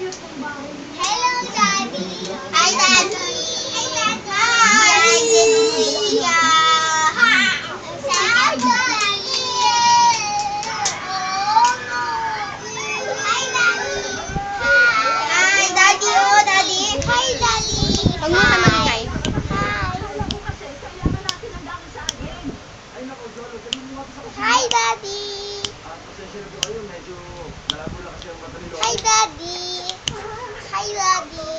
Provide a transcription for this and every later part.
Hello, Daddy. Hi, Daddy. Hi, Hallelujah. Hi, Daddy. Hi, Daddy. Oh, Daddy. Hi, Daddy. Huwag mo ka maingay. Hi, Daddy. Hi, Daddy. Hi, Daddy.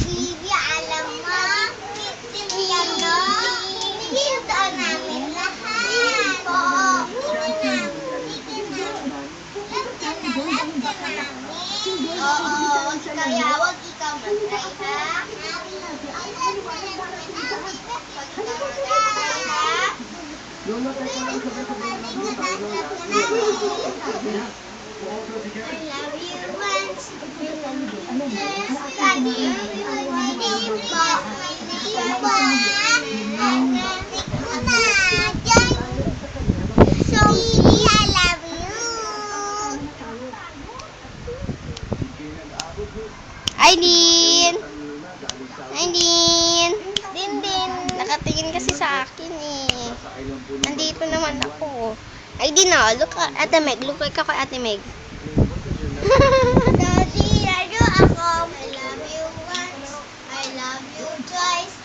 Bibi, alam mo? Ano? Dito namin lahat. Oo. Oo. Kaya wag ikaw mag-try, ha? I love you once. Daddy, so, I love you. Aileen! Aileen! Din. Nakatingin kasi sa akin eh. Nandito naman ako. Aileen, oh, look at Ate Meg. Look like ako, Ate Meg. Daddy, lalo ako. I love you once. I love you twice.